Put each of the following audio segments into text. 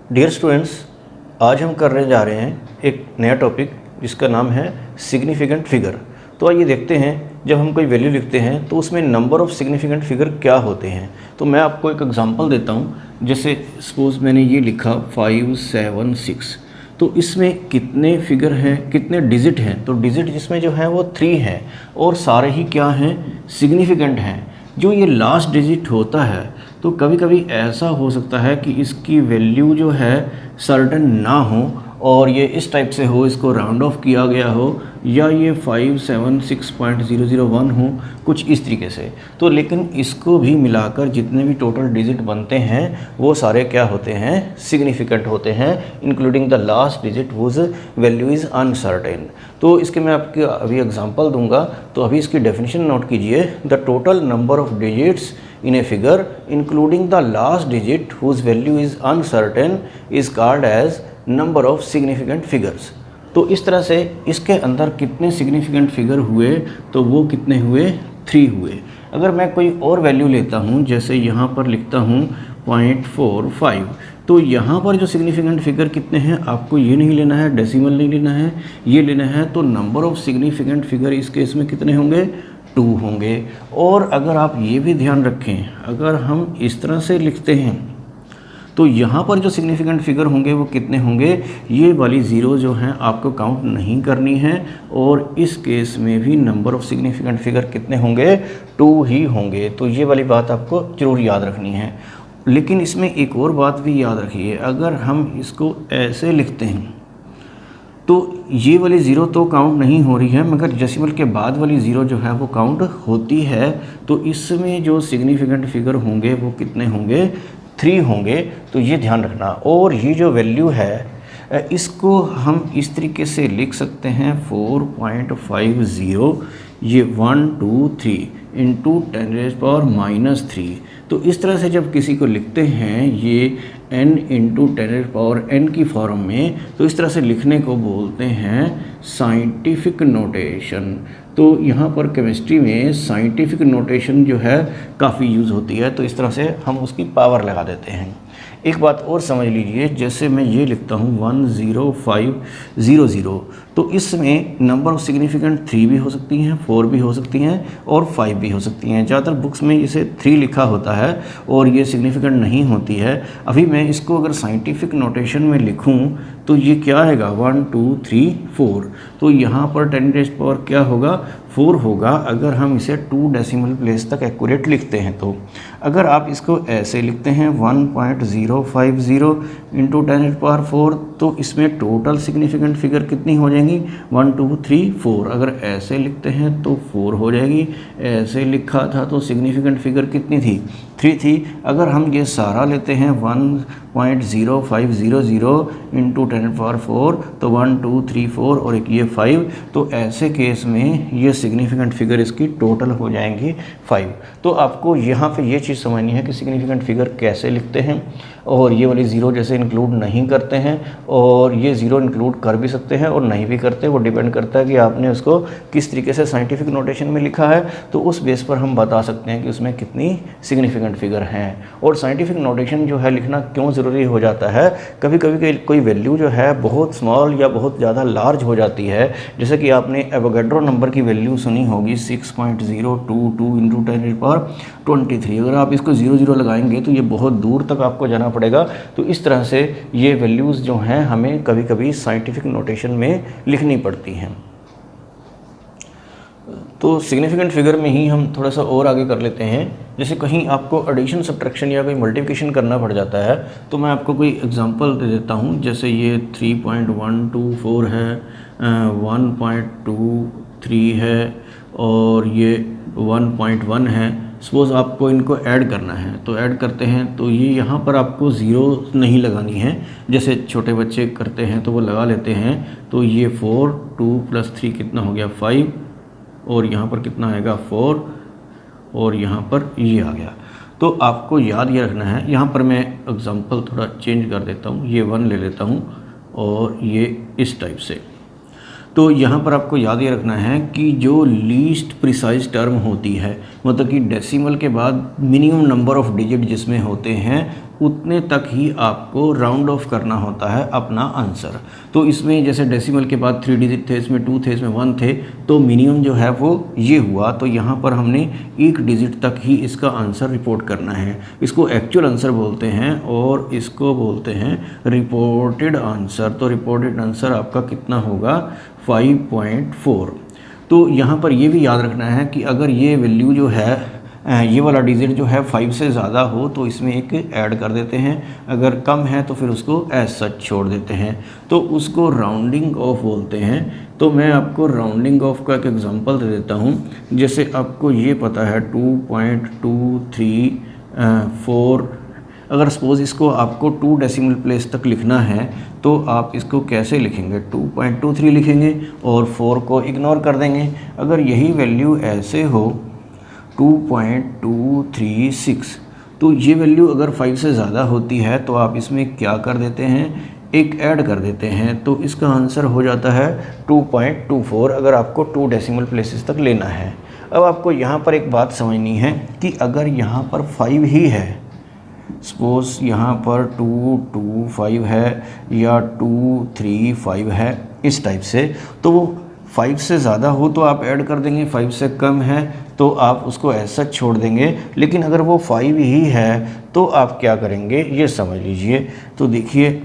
Dear students, आज हम करने जा रहे हैं एक नया टॉपिक जिसका नाम है सिग्निफिकेंट फिगर। तो आइए देखते हैं, जब हम कोई वैल्यू लिखते हैं तो उसमें नंबर ऑफ़ सिग्निफिकेंट फिगर क्या होते हैं। तो मैं आपको एक एग्जांपल देता हूँ। जैसे सपोज़ मैंने ये लिखा 576, तो इसमें कितने फिगर हैं, कितने डिजिट हैं। तो डिजिट जिसमें जो है वो 3 है और सारे ही क्या हैं, सिग्निफिकेंट हैं। जो ये लास्ट डिजिट होता है तो कभी कभी ऐसा हो सकता है कि इसकी वैल्यू जो है सर्टेन ना हो और ये इस टाइप से हो, इसको राउंड ऑफ किया गया हो, या ये 576.001 हो, कुछ इस तरीके से। तो लेकिन इसको भी मिलाकर जितने भी टोटल डिजिट बनते हैं वो सारे क्या होते हैं, सिग्निफिकेंट होते हैं, including the last digit whose value is uncertain. तो इसके मैं आपको अभी एग्जांपल दूंगा। तो अभी इसकी डेफिनेशन नोट कीजिए। The total number of digits in a figure including the last digit whose value is uncertain is called as number of significant figures। तो इस तरह से इसके अंदर कितने सिग्निफिकेंट फिगर हुए, तो वो कितने हुए, 3 हुए। अगर मैं कोई और वैल्यू लेता हूँ, जैसे यहाँ पर लिखता हूँ 0.45, तो यहाँ पर जो सिग्निफिकेंट फिगर कितने हैं, आपको ये नहीं लेना है, डेसिमल नहीं लेना है, ये लेना है। तो नंबर ऑफ़ सिग्निफिकेंट फिगर इस केस में कितने होंगे, 2 होंगे। और अगर आप ये भी ध्यान रखें, अगर हम इस तरह से लिखते हैं तो यहाँ पर जो सिग्निफिकेंट फिगर होंगे वो कितने होंगे, ये वाली ज़ीरो जो हैं आपको काउंट नहीं करनी है। और इस केस में भी नंबर ऑफ़ सिग्निफिकेंट फिगर कितने होंगे, 2 ही होंगे। तो ये वाली बात आपको ज़रूर याद रखनी है। लेकिन इसमें एक और बात भी याद रखिए, अगर हम इसको ऐसे लिखते हैं तो ये वाली ज़ीरो तो काउंट नहीं हो रही है, मगर डेसिमल के बाद वाली ज़ीरो जो है वो काउंट होती है। तो इसमें जो सिग्निफिकेंट फिगर होंगे वो कितने होंगे, 3 होंगे। तो ये ध्यान रखना। और ये जो वैल्यू है इसको हम इस तरीके से लिख सकते हैं 4.50, ये 1 2 3 इंटू 10⁻³ तो इस तरह से जब किसी को लिखते हैं ये n इंटू 10⁻n की फॉर्म में, तो इस तरह से लिखने को बोलते हैं साइंटिफिक नोटेशन। तो यहाँ पर केमिस्ट्री में साइंटिफिक नोटेशन जो है काफ़ी यूज़ होती है। तो इस तरह से हम उसकी पावर लगा देते हैं। एक बात और समझ लीजिए, जैसे मैं ये लिखता हूँ 10500, तो इसमें नंबर ऑफ सिग्निफिकेंट 3 भी हो सकती हैं, 4 भी हो सकती हैं और 5 भी हो सकती हैं। ज़्यादातर बुक्स में इसे 3 लिखा होता है और ये सिग्निफिकेंट नहीं होती है। अभी मैं इसको अगर साइंटिफिक नोटेशन में लिखूं तो ये क्या आएगा, 1 2 3 4। तो यहाँ पर 10⁻⁴ क्या होगा, 4 होगा। अगर हम इसे 2 डेसिमल प्लेस तक एक्यूरेट लिखते हैं तो अगर आप इसको ऐसे लिखते हैं 1.050 इंटू 10⁻⁴, तो इसमें टोटल सिग्निफिकेंट फिगर कितनी हो जाएंगी, 1 2 3 4। अगर ऐसे लिखते हैं तो 4 हो जाएगी। ऐसे लिखा था तो सिग्निफिकेंट फिगर कितनी थी, 3 थी। अगर हम ये सारा लेते हैं 1.0500 इंटू 10⁻⁴, तो 1 2 3 4 और एक ये 5। तो ऐसे केस में ये सिग्निफिकेंट फिगर इसकी टोटल हो जाएंगी 5। तो आपको यहाँ पे ये चीज़ समझनी है कि सिग्निफिकेंट फिगर कैसे लिखते हैं। और ये वाली ज़ीरो जैसे इंक्लूड नहीं करते हैं, और ये ज़ीरो इंक्लूड कर भी सकते हैं और नहीं भी करते। वो डिपेंड करता है कि आपने उसको किस तरीके से साइंटिफिक नोटेशन में लिखा है। तो उस बेस पर हम बता सकते हैं कि उसमें कितनी सिग्निफिकेंट फिगर हैं। और साइंटिफिक नोटेशन जो है लिखना क्यों ज़रूरी हो जाता है, कभी कभी कोई वैल्यू जो है बहुत स्मॉल या बहुत ज़्यादा लार्ज हो जाती है। जैसे कि आपने एवोगैड्रो नंबर की वैल्यू सुनी होगी 6.022 इंटू 10⁻23। अगर आप इसको 0 लगाएंगे तो ये बहुत दूर तक आपको जाना पड़ेगा। तो इस तरह से ये वैल्यूज़ जो हैं हमें कभी कभी साइंटिफिक नोटेशन में लिखनी पड़ती हैं। तो सिग्निफिकेंट फिगर में ही हम थोड़ा सा और आगे कर लेते हैं। जैसे कहीं आपको एडिशन, सब्ट्रैक्शन या कोई मल्टीप्लिकेशन करना पड़ जाता है, तो मैं आपको कोई एग्जांपल दे देता हूँ। जैसे ये 3.124 है, 1.23 है और ये 1.1 है। सपोज़ आपको इनको ऐड करना है, तो ऐड करते हैं तो ये यहाँ पर आपको 0 नहीं लगानी है, जैसे छोटे बच्चे करते हैं तो वो लगा लेते हैं। तो ये 4 2 + 3 कितना हो गया, 5, और यहाँ पर कितना आएगा, 4, और यहाँ पर ये आ गया। तो आपको याद ये रखना है। यहाँ पर मैं एग्जांपल थोड़ा चेंज कर देता हूँ, ये 1 ले लेता हूँ और ये इस टाइप से। तो यहाँ पर आपको याद ये रखना है कि जो लीस्ट प्रिसाइज टर्म होती है, मतलब कि डेसिमल के बाद मिनिमम नंबर ऑफ़ डिजिट जिसमें होते हैं, उतने तक ही आपको राउंड ऑफ करना होता है अपना आंसर। तो इसमें जैसे डेसिमल के बाद 3 डिजिट थे, इसमें 2 थे, इसमें 1 थे, तो मिनिमम जो है वो ये हुआ। तो यहाँ पर हमने 1 डिजिट तक ही इसका आंसर रिपोर्ट करना है। इसको एक्चुअल आंसर बोलते हैं और इसको बोलते हैं रिपोर्टेड आंसर। तो रिपोर्टेड आंसर आपका कितना होगा 5.4। तो यहाँ पर ये भी याद रखना है कि अगर ये वैल्यू जो है ये वाला डिजिट जो है 5 से ज़्यादा हो तो इसमें एक ऐड कर देते हैं, अगर कम है तो फिर उसको एज सच छोड़ देते हैं। तो उसको राउंडिंग ऑफ बोलते हैं। तो मैं आपको राउंडिंग ऑफ का एक एग्जांपल दे देता हूँ। जैसे आपको ये पता है 2.234, अगर सपोज़ इसको आपको 2 डेसिमल प्लेस तक लिखना है तो आप इसको कैसे लिखेंगे, 2.23 लिखेंगे और 4 को इग्नोर कर देंगे। अगर यही वैल्यू ऐसे हो 2.236, तो ये वैल्यू अगर 5 से ज़्यादा होती है तो आप इसमें क्या कर देते हैं, एक ऐड कर देते हैं। तो इसका आंसर हो जाता है 2.24 अगर आपको 2 डेसिमल प्लेसेस तक लेना है। अब आपको यहाँ पर एक बात समझनी है कि अगर यहाँ पर 5 ही है, सपोज़ यहाँ पर 225 है या 235 है इस टाइप से, तो वो 5 से ज़्यादा हो तो आप ऐड कर देंगे, 5 से कम है तो आप उसको ऐसा छोड़ देंगे। लेकिन अगर वो 5 ही है तो आप क्या करेंगे ये समझ लीजिए। तो देखिए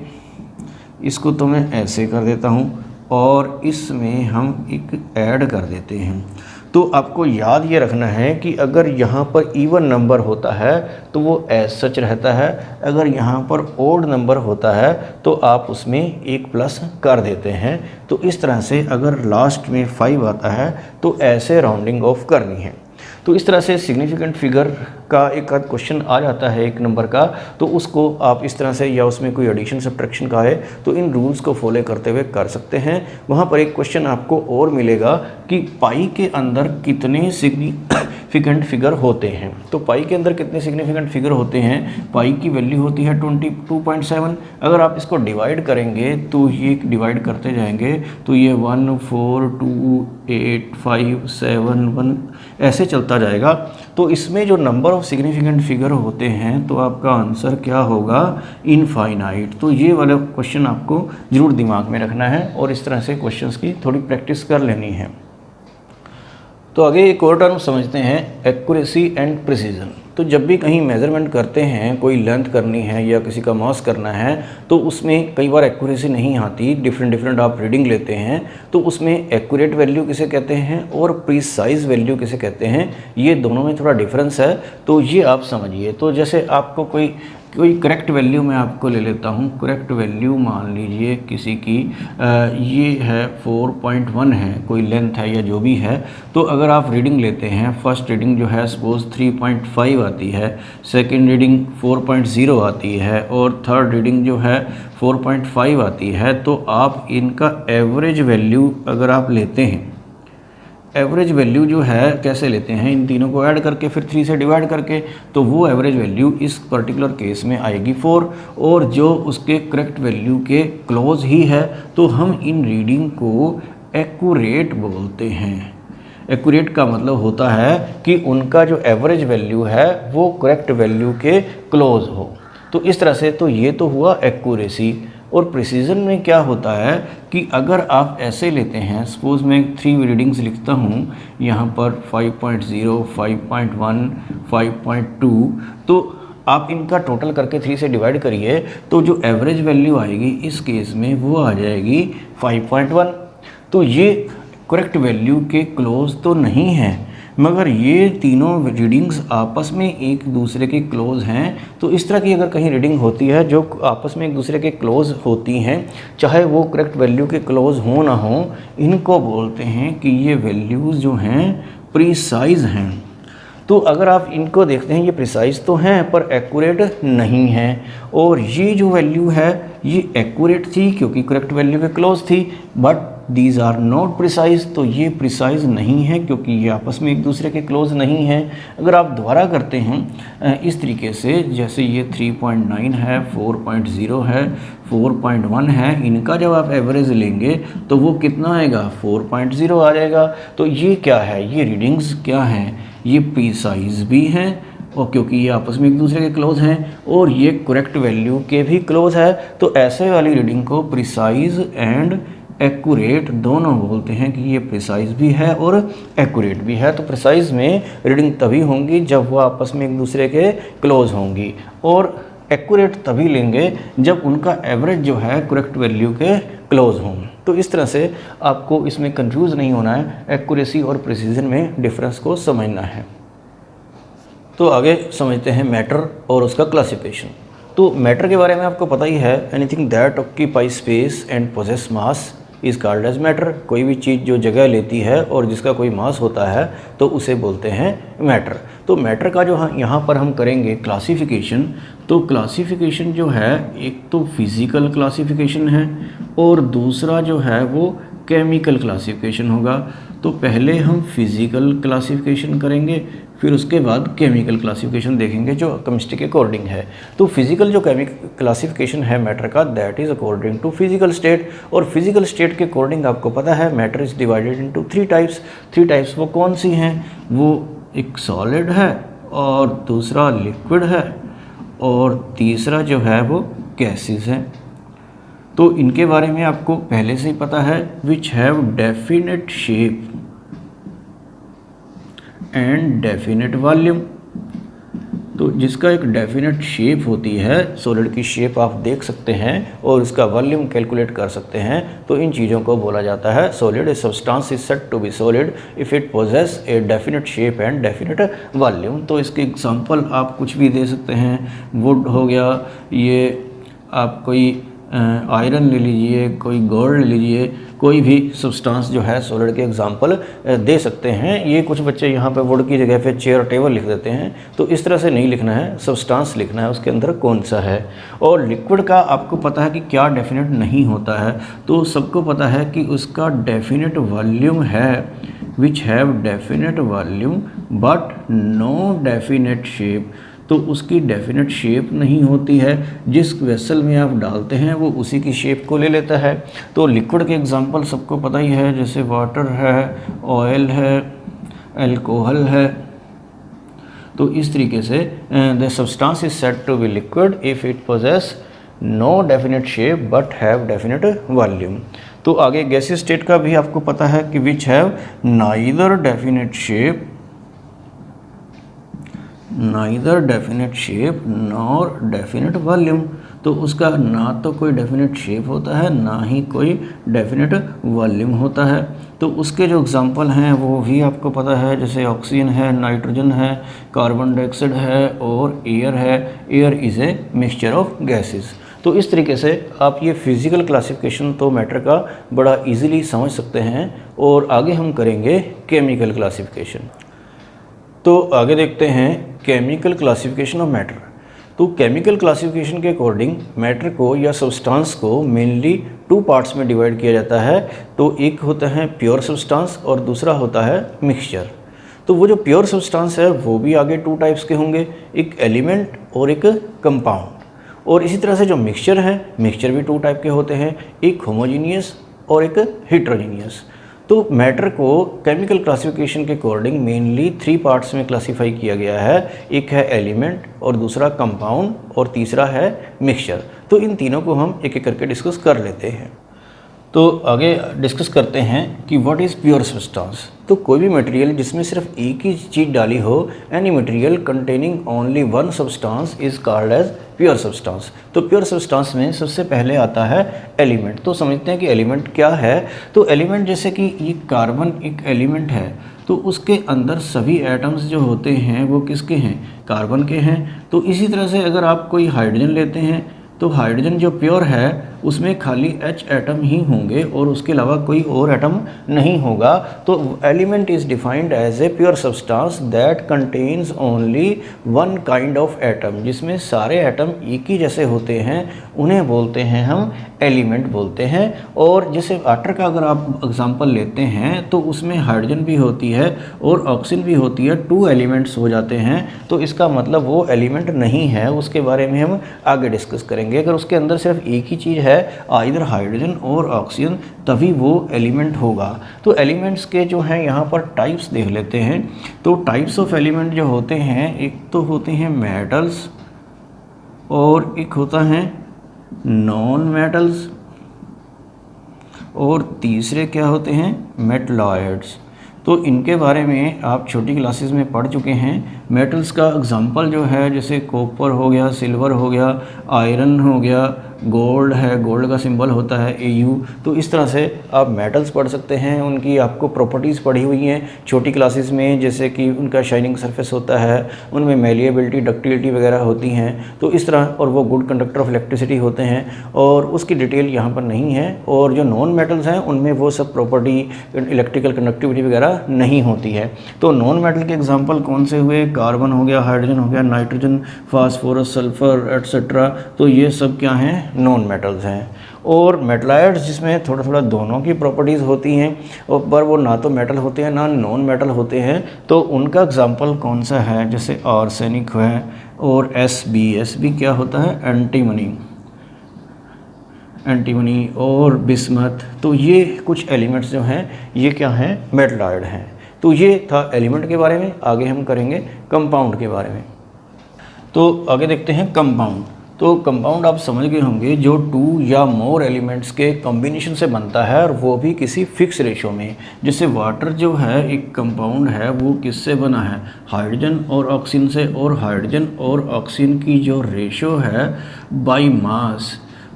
इसको तो मैं ऐसे कर देता हूँ और इसमें हम एक ऐड कर देते हैं। तो आपको याद ये रखना है कि अगर यहाँ पर इवन नंबर होता है तो वो एज सच रहता है, अगर यहाँ पर ओड नंबर होता है तो आप उसमें एक प्लस कर देते हैं। तो इस तरह से अगर लास्ट में 5 आता है तो ऐसे राउंडिंग ऑफ करनी है। तो इस तरह से सिग्निफिकेंट फिगर का एक आध क्वेश्चन आ जाता है एक नंबर का, तो उसको आप इस तरह से, या उसमें कोई एडिशन सब्ट्रैक्शन का है तो इन रूल्स को फॉलो करते हुए कर सकते हैं। वहाँ पर एक क्वेश्चन आपको और मिलेगा कि पाई के अंदर कितने सिग्निफिकेंट फिगर होते हैं। तो पाई के अंदर कितने सिग्निफिकेंट फिगर होते हैं, पाई की वैल्यू होती है 22.7। अगर आप इसको डिवाइड करेंगे तो ये डिवाइड करते जाएंगे तो ये 1 4 2 8 5 7 1 ऐसे चलता जाएगा। तो इसमें जो नंबर ऑफ सिग्निफिकेंट फिगर होते हैं तो आपका आंसर क्या होगा, इनफाइनाइट। तो ये वाला क्वेश्चन आपको ज़रूर दिमाग में रखना है और इस तरह से क्वेश्चंस की थोड़ी प्रैक्टिस कर लेनी है। तो आगे एक और टर्म समझते हैं, एक्यूरेसी एंड प्रिसीजन। तो जब भी कहीं मेज़रमेंट करते हैं, कोई लेंथ करनी है या किसी का मास करना है तो उसमें कई बार एक्यूरेसी नहीं आती, डिफरेंट आप रीडिंग लेते हैं तो उसमें एक्यूरेट वैल्यू किसे कहते हैं और प्रिसाइज वैल्यू किसे कहते हैं, ये दोनों में थोड़ा डिफरेंस है। तो ये आप समझिए। तो जैसे आपको कोई करेक्ट वैल्यू मैं आपको ले लेता हूँ, करेक्ट वैल्यू मान लीजिए किसी की ये है 4.1 है, कोई लेंथ है या जो भी है। तो अगर आप रीडिंग लेते हैं, फर्स्ट रीडिंग जो है सपोज 3.5 आती है, सेकंड रीडिंग 4.0 आती है और थर्ड रीडिंग जो है 4.5 आती है, तो आप इनका एवरेज वैल्यू अगर आप लेते हैं, एवरेज वैल्यू जो है कैसे लेते हैं, इन तीनों को ऐड करके फिर 3 से डिवाइड करके, तो वो एवरेज वैल्यू इस पर्टिकुलर केस में आएगी 4। और जो उसके करेक्ट वैल्यू के क्लोज ही है तो हम इन रीडिंग को एक्यूरेट बोलते हैं। एक्यूरेट का मतलब होता है कि उनका जो एवरेज वैल्यू है वो करेक्ट वैल्यू के क्लोज हो। तो इस तरह से तो ये तो हुआ एक्यूरेसी। और प्रिसीजन में क्या होता है कि अगर आप ऐसे लेते हैं, सपोज़ मैं 3 रीडिंग्स लिखता हूँ यहाँ पर 5.0, 5.1, 5.2, तो आप इनका टोटल करके 3 से डिवाइड करिए तो जो एवरेज वैल्यू आएगी इस केस में वो आ जाएगी 5.1। तो ये करेक्ट वैल्यू के क्लोज तो नहीं है, मगर ये तीनों रीडिंग्स आपस में एक दूसरे के क्लोज हैं। तो इस तरह की अगर कहीं रीडिंग होती है जो आपस में एक दूसरे के क्लोज होती हैं, चाहे वो करेक्ट वैल्यू के क्लोज हो ना हो, इनको बोलते हैं कि ये वैल्यूज़ जो हैं प्रिसाइज हैं। तो अगर आप इनको देखते हैं ये प्रिसाइज तो हैं पर एक्यूरेट नहीं है। और ये जो वैल्यू है ये एक्यूरेट थी क्योंकि करेक्ट वैल्यू के क्लोज थी, but these are not precise. तो ये प्रिसाइज नहीं है क्योंकि ये आपस में एक दूसरे के क्लोज नहीं है। अगर आप दोबारा करते हैं इस तरीके से, जैसे ये 3.9 है, 4.0 है, 4.1 है, इनका जब आप एवरेज लेंगे तो वो कितना आएगा, 4.0 आ जाएगा। तो ये क्या है, ये रीडिंग्स क्या हैं, ये प्रिसाइज भी हैं और क्योंकि ये आपस में एक दूसरे के क्लोज हैं और ये करेक्ट वैल्यू के भी क्लोज है, तो ऐसे वाली रीडिंग को प्रिसाइज एंड एक्यूरेट दोनों बोलते हैं कि ये प्रिसाइज भी है और एक्यूरेट भी है। तो प्रिसाइज में रीडिंग तभी होंगी जब वो आपस में एक दूसरे के क्लोज होंगी, और एक्यूरेट तभी लेंगे जब उनका एवरेज जो है करेक्ट वैल्यू के क्लोज हों। तो इस तरह से आपको इसमें कंफ्यूज नहीं होना है, एक्यूरेसी और प्रिसीजन में डिफरेंस को समझना है। तो आगे समझते हैं मैटर और उसका क्लासिफिकेशन। तो मैटर के बारे में आपको पता ही है, anything that occupy space and possess mass is called as matter. कोई भी चीज़ जो जगह लेती है और जिसका कोई मास होता है तो उसे बोलते हैं मैटर। तो मैटर का जो यहाँ पर हम करेंगे क्लासिफिकेशन, तो क्लासिफिकेशन जो है एक तो फिज़िकल क्लासिफिकेशन है और दूसरा जो है वो केमिकल क्लासिफिकेशन होगा। तो पहले हम फिज़िकल क्लासिफिकेशन करेंगे, फिर उसके बाद केमिकल क्लासिफिकेशन देखेंगे जो केमिस्ट्री के अकॉर्डिंग है। तो फिज़िकल जो क्लासिफिकेशन है मैटर का, that is according to physical state. और फिज़िकल स्टेट के अकॉर्डिंग आपको पता है matter is divided into 3 types. 3 types वो कौन सी हैं? वो एक सॉलिड है और दूसरा लिक्विड है और तीसरा जो है वो गैसेस है। तो इनके बारे में आपको पहले से ही पता है, which have definite shape and definite volume. तो जिसका एक डेफिनेट शेप होती है, सॉलिड की शेप आप देख सकते हैं और इसका वॉल्यूम कैलकुलेट कर सकते हैं, तो इन चीज़ों को बोला जाता है solid. A substance is said to be solid if it possess a definite shape and definite volume. तो इसके एग्जांपल आप कुछ भी दे सकते हैं, वुड हो गया, ये आप कोई आयरन ले लीजिए, कोई गोल्ड ले लीजिए, कोई भी सब्सटेंस जो है सॉलिड के एग्जांपल दे सकते हैं। ये कुछ बच्चे यहाँ पे वुड की जगह पे चेयर टेबल लिख देते हैं, तो इस तरह से नहीं लिखना है, सब्सटेंस लिखना है उसके अंदर कौन सा है। और लिक्विड का आपको पता है कि क्या डेफिनेट नहीं होता है, तो सबको पता है कि उसका डेफिनेट वॉल्यूम है, which have definite volume but no definite shape. तो उसकी डेफिनेट शेप नहीं होती है, जिस वेसल में आप डालते हैं वो उसी की शेप को ले लेता है। तो लिक्विड के एग्जांपल सबको पता ही है, जैसे वाटर है, ऑयल है, अल्कोहल है। तो इस तरीके से the substance is said to be liquid if it possess no definite shape but have definite volume. तो आगे गैसीय स्टेट का भी आपको पता है कि which have neither definite shape nor definite volume. तो उसका ना तो कोई डेफिनेट शेप होता है, ना ही कोई डेफिनेट वॉल्यूम होता है। तो उसके जो एग्जांपल हैं वो भी आपको पता है, जैसे ऑक्सीजन है, नाइट्रोजन है, कार्बन डाइऑक्साइड है और एयर है। Air is a mixture of gases. तो इस तरीके से आप ये फिज़िकल क्लासिफिकेशन तो मैटर का बड़ा इजीली समझ सकते हैं। और आगे हम करेंगे केमिकल क्लासिफिकेशन। तो आगे देखते हैं केमिकल क्लासिफिकेशन ऑफ मैटर। तो केमिकल क्लासिफिकेशन के अकॉर्डिंग मैटर को या सब्सटेंस को मेनली 2 पार्ट्स में डिवाइड किया जाता है। तो एक होता है प्योर सब्सटेंस और दूसरा होता है मिक्सचर। तो वो जो प्योर सब्सटेंस है वो भी आगे 2 टाइप्स के होंगे, एक एलिमेंट और एक कंपाउंड। और इसी तरह से जो मिक्सचर है, मिक्सचर भी 2 टाइप के होते हैं, एक होमोजीनियस और एक हेट्रोजीनियस। तो मैटर को केमिकल क्लासिफिकेशन के अकॉर्डिंग मेनली 3 पार्ट्स में क्लासीफाई किया गया है। एक है एलिमेंट और दूसरा कंपाउंड और तीसरा है मिक्सचर। तो इन तीनों को हम एक एक करके डिस्कस कर लेते हैं। तो आगे डिस्कस करते हैं कि व्हाट इज़ प्योर सब्सटेंस। तो कोई भी मटेरियल जिसमें सिर्फ एक ही चीज़ डाली हो, any material containing only one substance is called as pure substance. तो प्योर सब्सटेंस में सबसे पहले आता है एलिमेंट। तो समझते हैं कि एलिमेंट क्या है। तो एलिमेंट जैसे कि ये कार्बन एक एलिमेंट है, तो उसके अंदर सभी एटम्स जो होते हैं वो किसके हैं? कार्बन के हैं। तो इसी तरह से अगर आप कोई हाइड्रोजन लेते हैं तो हाइड्रोजन जो प्योर है उसमें खाली H एटम ही होंगे और उसके अलावा कोई और एटम नहीं होगा। तो element is defined as a pure substance that contains only one kind of atom. जिसमें सारे एटम एक ही जैसे होते हैं उन्हें बोलते हैं हम एलिमेंट बोलते हैं। और जैसे वाटर का अगर आप एग्जांपल लेते हैं तो उसमें हाइड्रोजन भी होती है और ऑक्सीजन भी होती है, 2 एलिमेंट्स हो जाते हैं। तो इसका मतलब वो एलिमेंट नहीं है, उसके बारे में हम आगे डिस्कस करेंगे। अगर उसके अंदर सिर्फ एक ही चीज़ है है आइदर हाइड्रोजन और ऑक्सीजन, तभी वो एलिमेंट होगा। तो एलिमेंट्स के जो हैं यहाँ पर टाइप्स देख लेते हैं। तो टाइप्स ऑफ एलिमेंट जो होते हैं, एक तो होते हैं मेटल्स और एक होता है नॉन मेटल्स, और तीसरे क्या होते हैं, मेटलॉइड्स। तो इनके बारे में आप छोटी क्लासेस में पढ़ चुके हैं। मेटल्स का एग्जांपल जो है, जैसे कॉपर हो गया, सिल्वर हो गया, आयरन हो गया, गोल्ड है, गोल्ड का सिंबल होता है Au। तो इस तरह से आप मेटल्स पढ़ सकते हैं, उनकी आपको प्रॉपर्टीज़ पढ़ी हुई हैं छोटी क्लासेस में, जैसे कि उनका शाइनिंग सरफेस होता है, उनमें मेलिएबिलिटी, डक्टिलिटी वगैरह होती हैं। तो इस तरह, और वो गुड कंडक्टर ऑफ इलेक्ट्रिसिटी होते हैं, और उसकी डिटेल यहाँ पर नहीं है। और जो नॉन मेटल्स हैं उनमें वो सब प्रॉपर्टी, इलेक्ट्रिकल कंडक्टिविटी वगैरह नहीं होती है। तो नॉन मेटल के एग्जाम्पल कौन से हुए, कार्बन हो गया, हाइड्रोजन हो गया, नाइट्रोजन, फास्फोरस, सल्फर एट्सेट्रा। तो ये सब क्या हैं, नॉन मेटल्स हैं। और मेटलॉइड्स जिसमें थोड़ा थोड़ा दोनों की प्रॉपर्टीज़ होती हैं, और पर वो ना तो मेटल होते हैं ना नॉन मेटल होते हैं। तो उनका एग्जांपल कौन सा है, जैसे आर्सेनिक है, और Sb क्या होता है, एंटीमनी और बिस्मथ। तो ये कुछ एलिमेंट्स जो हैं ये क्या हैं, मेटलॉइड हैं। तो ये था एलिमेंट के बारे में। आगे हम करेंगे कंपाउंड के बारे में। तो आगे देखते हैं कंपाउंड। तो कंपाउंड आप समझ गए होंगे, जो 2 या मोर एलिमेंट्स के कॉम्बिनेशन से बनता है, और वो भी किसी फिक्स रेशो में। जैसे वाटर जो है एक कंपाउंड है, वो किससे बना है, हाइड्रोजन और ऑक्सीजन से। और हाइड्रोजन और ऑक्सीजन की जो रेशो है बाय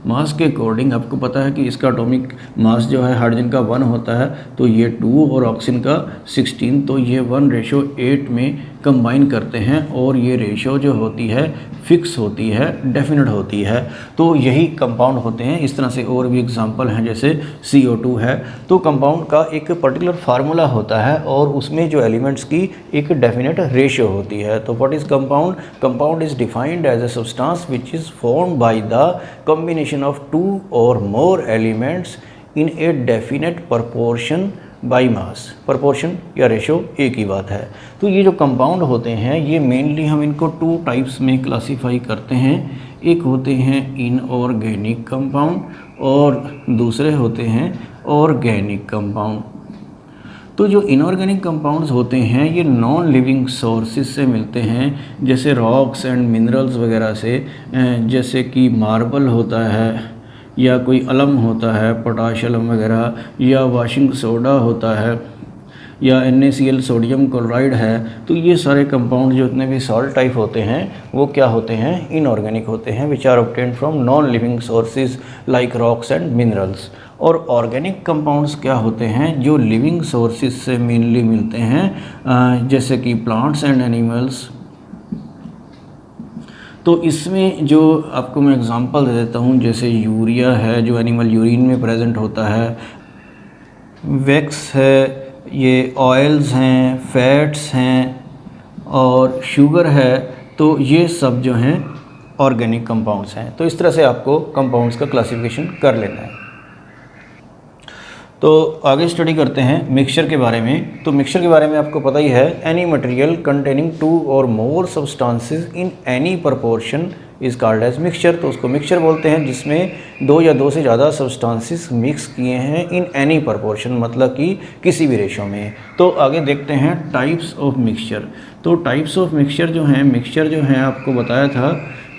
मास के अकॉर्डिंग, आपको पता है कि इसका एटॉमिक मास जो है हाइड्रोजन का 1 होता है, तो ये 2 और ऑक्सीजन का 16, तो ये 1:8 में कंबाइन करते हैं। और ये रेशो जो होती है फिक्स होती है, डेफिनेट होती है। तो यही कंपाउंड होते हैं। इस तरह से और भी एग्जांपल हैं, जैसे CO2 है। तो कंपाउंड का एक पर्टिकुलर फार्मूला होता है, और उसमें जो एलिमेंट्स की एक डेफिनेट रेशो होती है। तो what is compound? Compound is defined as a substance which is formed by the combination of 2 or more elements in a definite proportion by mass. Proportion या रेशो एक ही बात है। तो ये जो कंपाउंड होते हैं, ये मेनली हम इनको 2 टाइप्स में क्लासीफाई करते हैं। एक होते हैं इनऑर्गेनिक कंपाउंड, और दूसरे होते हैं ऑर्गेनिक कंपाउंड। तो जो इनऑर्गेनिक कंपाउंड्स होते हैं, ये नॉन लिविंग सोर्सेज से मिलते हैं, जैसे रॉक्स एंड मिनरल्स वगैरह से। जैसे कि मार्बल होता है, या कोई अलम होता है, पोटाश अलम वगैरह, या वाशिंग सोडा होता है, या NaCl सोडियम क्लोराइड है। तो ये सारे कंपाउंड जो जितने भी सॉल्ट टाइप होते हैं, वो क्या होते हैं, इनऑर्गेनिक होते हैं, which are obtained from non living sources like rocks and minerals. और ऑर्गेनिक कंपाउंड्स क्या होते हैं, जो लिविंग सोर्सेज से मेनली मिलते हैं, जैसे कि प्लांट्स एंड एनिमल्स। तो इसमें जो आपको मैं एग्जांपल दे देता हूँ, जैसे यूरिया है, जो एनिमल यूरिन में प्रेजेंट होता है, वैक्स है, ये ऑयल्स हैं, फैट्स हैं, और शुगर है। तो ये सब जो हैं ऑर्गेनिक कंपाउंड्स हैं। तो इस तरह से आपको कंपाउंड्स का क्लासिफिकेशन कर लेना है। तो आगे स्टडी करते हैं मिक्सचर के बारे में। तो मिक्सचर के बारे में आपको पता ही है, any material containing 2 or more substances in any proportion is called as mixture. तो उसको मिक्सचर बोलते हैं जिसमें 2 या 2 से ज़्यादा सब्सटेंसेस मिक्स किए हैं इन एनी प्रोपोर्शन, मतलब कि किसी भी रेशो में। तो आगे देखते हैं टाइप्स ऑफ मिक्सचर। तो टाइप्स ऑफ मिक्सचर जो हैं आपको बताया था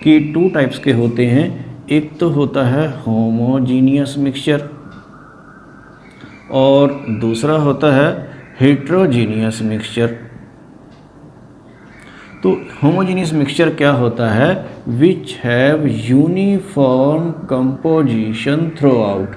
कि 2 टाइप्स के होते हैं। एक तो होता है होमोजीनियस मिक्सचर, और दूसरा होता है हेट्रोजीनियस मिक्सचर। तो होमोजीनियस मिक्सचर क्या होता है, which have uniform composition through out.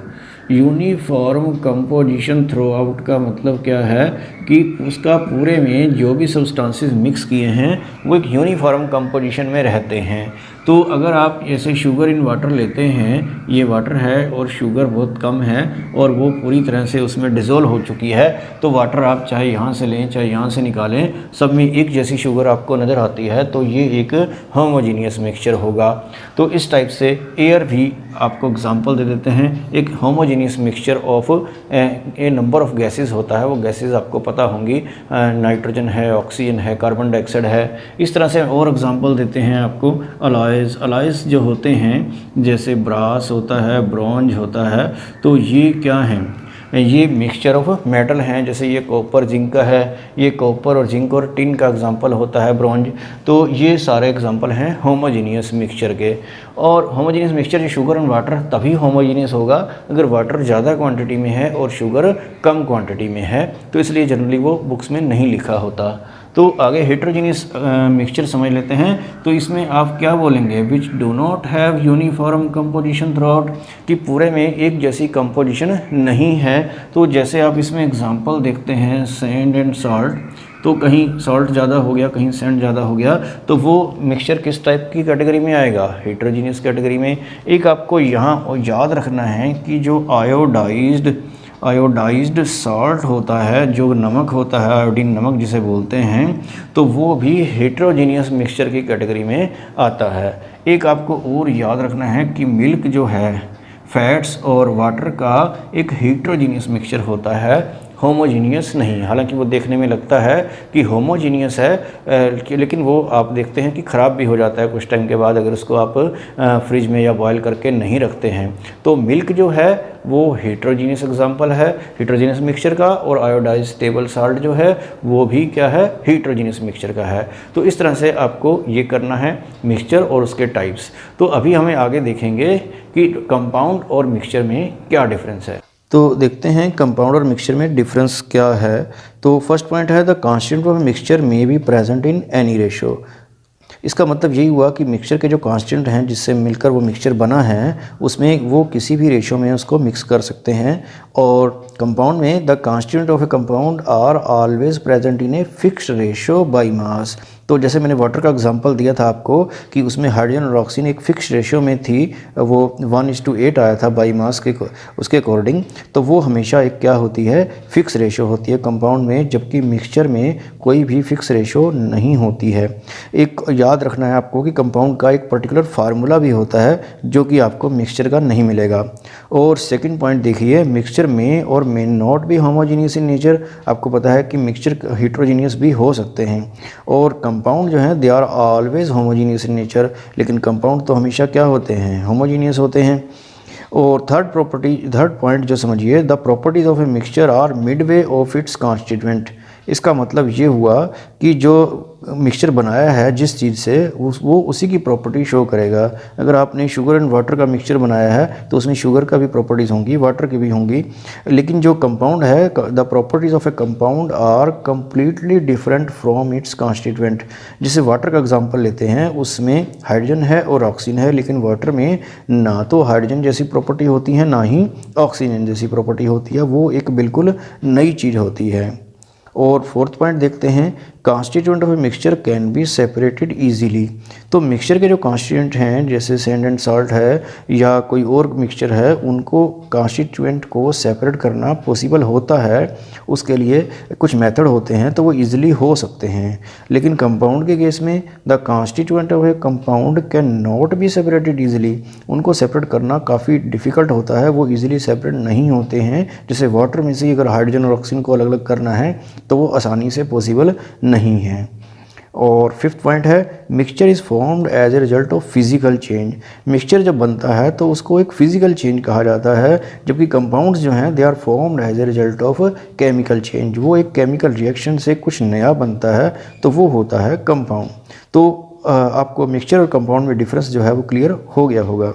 Uniform composition through out का मतलब क्या है कि उसका पूरे में जो भी सब्सटेंसेस मिक्स किए हैं वो एक यूनिफॉर्म कंपोजिशन में रहते हैं। तो अगर आप जैसे शुगर इन वाटर लेते हैं, ये वाटर है और शुगर बहुत कम है और वो पूरी तरह से उसमें डिज़ोल्व हो चुकी है, तो वाटर आप चाहे यहाँ से लें चाहे यहाँ से निकालें, सब में एक जैसी शुगर आपको नज़र आती है, तो ये एक होमोजीनियस मिक्सचर होगा। तो इस टाइप से एयर भी आपको एग्जांपल दे देते हैं। एक homogeneous mixture of A number of gases होता है, वो गैसेस आपको पता पता होंगी, नाइट्रोजन है, ऑक्सीजन है, कार्बन डाइऑक्साइड है। इस तरह से और एग्जांपल देते हैं आपको। अलॉयज़ जो होते हैं जैसे ब्रास होता है, ब्रॉन्ज होता है, तो ये क्या हैं, ये मिक्सचर ऑफ मेटल हैं। जैसे ये कॉपर जिंक का है, ये कॉपर और जिंक और टिन का एग्जांपल होता है ब्रॉन्ज। तो ये सारे एग्जांपल हैं होमोजीनियस मिक्सचर के। और होमोजीनियस मिक्सचर जो शुगर एंड वाटर तभी होमोजीनियस होगा अगर वाटर ज़्यादा क्वांटिटी में है और शुगर कम क्वांटिटी में है, तो इसलिए जनरली वो बुक्स में नहीं लिखा होता। तो आगे हेट्रोजीनियस मिक्सचर समझ लेते हैं। तो इसमें आप क्या बोलेंगे, which do not have uniform composition through out, कि पूरे में एक जैसी कंपोजिशन नहीं है। तो जैसे आप इसमें एग्जांपल देखते हैं सैंड एंड सॉल्ट, तो कहीं सॉल्ट ज़्यादा हो गया, कहीं सैंड ज़्यादा हो गया, तो वो मिक्सचर किस टाइप की कैटेगरी में आएगा, हेट्रोजीनियस कैटेगरी में। एक आपको यहाँ याद रखना है कि जो आयोडाइज्ड सॉल्ट होता है, जो नमक होता है, आयोडीन नमक जिसे बोलते हैं, तो वो भी हेट्रोजीनियस मिक्सचर की कैटेगरी में आता है। एक आपको और याद रखना है कि मिल्क जो है फैट्स और वाटर का एक हेट्रोजीनियस मिक्सचर होता है, होमोजीनियस नहीं। हालांकि वो देखने में लगता है कि होमोजीनियस है, लेकिन वो आप देखते हैं कि ख़राब भी हो जाता है कुछ टाइम के बाद अगर उसको आप फ्रिज में या बॉयल करके नहीं रखते हैं। तो मिल्क जो है वो हेट्रोजीनियस एग्जांपल है हेट्रोजीनियस मिक्सचर का, और आयोडाइज्ड टेबल साल्ट जो है वो भी क्या है, हेट्रोजीनियस मिक्सचर का है। तो इस तरह से आपको ये करना है मिक्सचर और उसके टाइप्स। तो अभी हमें आगे देखेंगे कि कंपाउंड और मिक्सचर में क्या डिफरेंस है। तो देखते हैं कंपाउंड और मिक्सचर में डिफरेंस क्या है। तो फर्स्ट पॉइंट है the constant of mixture may be present in any ratio. इसका मतलब यही हुआ कि मिक्सचर के जो कांस्टेंट हैं जिससे मिलकर वो मिक्सचर बना है, उसमें वो किसी भी रेशो में उसको मिक्स कर सकते हैं। और कंपाउंड में the constant of a compound are always present in a fixed ratio by mass. तो जैसे मैंने वाटर का एग्जांपल दिया था आपको कि उसमें हाइड्रोजन और ऑक्सीजन एक फिक्स रेशियो में थी, वो 1:8 आया था बाई मास के उसके अकॉर्डिंग। तो वो हमेशा एक क्या होती है, फिक्स रेशियो होती है कंपाउंड में, जबकि मिक्सचर में कोई भी फिक्स रेशियो नहीं होती है। एक याद रखना है आपको कि कंपाउंड का एक पर्टिकुलर फार्मूला भी होता है जो कि आपको मिक्सचर का नहीं मिलेगा। और सेकेंड पॉइंट देखिए, मिक्सचर में और मे नॉट भी होमोजीनियस इन नेचर। आपको पता है कि मिक्सचर हेट्रोजीनियस भी हो सकते हैं, और कंपाउंड जो हैं they are always homogeneous in nature. लेकिन कंपाउंड तो हमेशा क्या होते हैं, होमोजीनियस होते हैं। और थर्ड पॉइंट जो समझिए, the properties of a mixture are midway of its constituent. इसका मतलब ये हुआ कि जो मिक्सचर बनाया है जिस चीज़ से वो उसी की प्रॉपर्टी शो करेगा। अगर आपने शुगर एंड वाटर का मिक्सचर बनाया है तो उसमें शुगर का भी प्रॉपर्टीज़ होंगी, वाटर की भी होंगी। लेकिन जो कंपाउंड है, the properties of a compound are completely different from its constituent. जैसे वाटर का एग्जांपल लेते हैं, उसमें हाइड्रोजन है और ऑक्सीजन है, लेकिन वाटर में ना तो हाइड्रोजन जैसी प्रॉपर्टी होती है ना ही ऑक्सीजन जैसी प्रॉपर्टी होती है, वो एक बिल्कुल नई चीज़ होती है। और फोर्थ पॉइंट देखते हैं, constituent of a mixture can be separated easily. तो मिक्सचर के जो कॉन्स्टिट्यूएंट हैं जैसे सैंड एंड सॉल्ट है या कोई और मिक्सचर है, उनको कॉन्स्टिट्यूएंट को सेपरेट करना पॉसिबल होता है। उसके लिए कुछ मेथड होते हैं, तो वो इजीली हो सकते हैं। लेकिन कंपाउंड के केस में the constituent of a compound can not be separated easily. उनको सेपरेट करना काफ़ी डिफ़िकल्ट होता है, वो इजीली सेपरेट नहीं होते हैं। जैसे वाटर में से अगर हाइड्रोजन और ऑक्सीजन को अलग अलग करना है तो वो आसानी से पॉसिबल नहीं है। और फिफ्थ पॉइंट है, mixture is formed as a result of physical change. Mixture जब बनता है तो उसको एक फिजिकल चेंज कहा जाता है, जबकि कंपाउंड्स जो हैं they are formed as a result of chemical change. वो एक केमिकल रिएक्शन से कुछ नया बनता है, तो वो होता है कंपाउंड। तो आपको मिक्सचर और कंपाउंड में डिफरेंस जो है वो क्लियर हो गया होगा।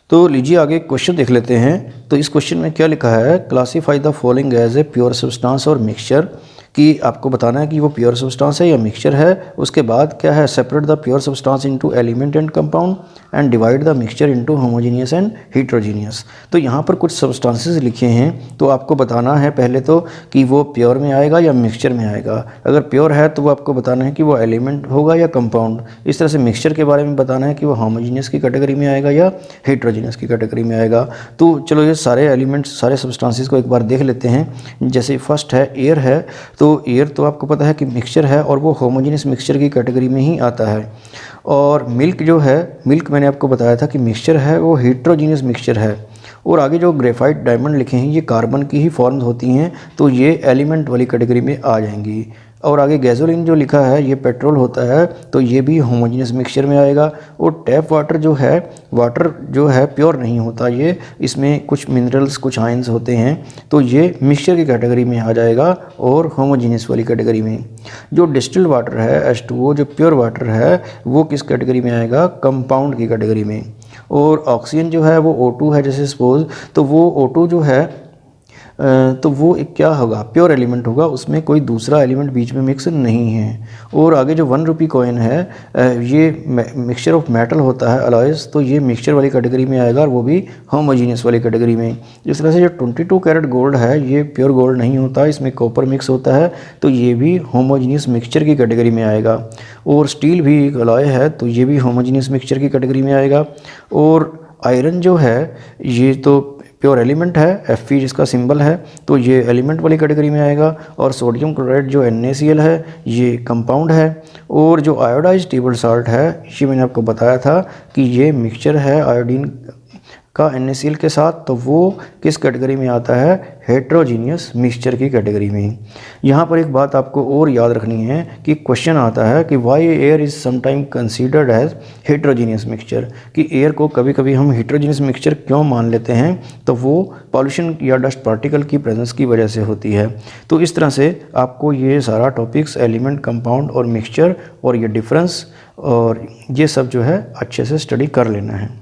तो लीजिए आगे क्वेश्चन देख लेते हैं। तो इस क्वेश्चन में क्या लिखा है, classify the following as a pure substance और मिक्सचर, कि आपको बताना है कि वो प्योर सब्सटेंस है या मिक्सचर है। उसके बाद क्या है, separate the pure substance into element and compound and divide the mixture into homogeneous and heterogeneous. तो यहाँ पर कुछ सब्सटेंसेस लिखे हैं, तो आपको बताना है पहले तो कि वो प्योर में आएगा या मिक्सचर में आएगा। अगर प्योर है तो वो आपको बताना है कि वो एलिमेंट होगा या कंपाउंड। इस तरह से मिक्सचर के बारे में बताना है कि वो होमोजीनियस की कैटेगरी में आएगा या हेट्रोजीनियस की कैटेगरी में आएगा। तो चलो ये सारे एलिमेंट्स, सारे सब्सटेंसेस को एक बार देख लेते हैं। जैसे फर्स्ट है एयर है, तो एयर तो आपको पता है कि मिक्सचर है और वो होमोजेनियस मिक्सचर की कैटेगरी में ही आता है। और मिल्क जो है, मिल्क मैंने आपको बताया था कि मिक्सचर है, वो हेट्रोजीनियस मिक्सचर है। और आगे जो ग्रेफाइट डायमंड लिखे हैं ये कार्बन की ही फॉर्म्स होती हैं, तो ये एलिमेंट वाली कैटेगरी में आ जाएंगी। और आगे गैसोलीन जो लिखा है ये पेट्रोल होता है, तो ये भी होमोजेनियस मिक्सचर में आएगा। और टैप वाटर जो है प्योर नहीं होता, ये इसमें कुछ मिनरल्स कुछ आयंस होते हैं, तो ये मिक्सचर की कैटेगरी में आ जाएगा और होमोजेनियस वाली कैटेगरी में। जो डिस्टिल्ड वाटर है H2O जो प्योर वाटर है वो किस कैटेगरी में आएगा, कंपाउंड की कैटेगरी में। और ऑक्सीजन जो है वो O2 है जैसे सपोज, तो वो O2 जो है तो वो एक क्या होगा, प्योर एलिमेंट होगा, उसमें कोई दूसरा एलिमेंट बीच में मिक्स नहीं है। और आगे जो 1 रुपी कॉइन है ये मिक्सचर ऑफ मेटल होता है अलॉयस, तो ये मिक्सचर वाली कैटेगरी में आएगा और वो भी होमोजीनियस वाली कैटेगरी में। जिस तरह से जो 22 कैरेट गोल्ड है ये प्योर गोल्ड नहीं होता, इसमें कॉपर मिक्स होता है, तो ये भी होमोजीनियस मिक्सचर की कैटेगरी में आएगा। और स्टील भी एक अलॉय है, तो ये भी होमोजीनियस मिक्सचर की कैटेगरी में आएगा। और आयरन जो है ये तो प्योर एलिमेंट है, Fe जिसका सिंबल है, तो ये एलिमेंट वाली कैटेगरी में आएगा। और सोडियम क्लोराइड जो NaCl है ये कंपाउंड है। और जो आयोडाइज टेबल साल्ट है ये मैंने आपको बताया था कि ये मिक्सचर है आयोडीन का NaCl के साथ, तो वो किस कैटेगरी में आता है, हेट्रोजीनियस मिक्सचर की कैटेगरी में। यहाँ पर एक बात आपको और याद रखनी है कि क्वेश्चन आता है कि why air is sometime considered as heterogeneous mixture, कि एयर को कभी कभी हम हेट्रोजीनियस मिक्सचर क्यों मान लेते हैं, तो वो पॉल्यूशन या डस्ट पार्टिकल की प्रेजेंस की वजह से होती है। तो इस तरह से आपको ये सारा टॉपिक्स एलिमेंट, कंपाउंड और मिक्सचर और ये डिफरेंस और ये सब जो है अच्छे से स्टडी कर लेना है।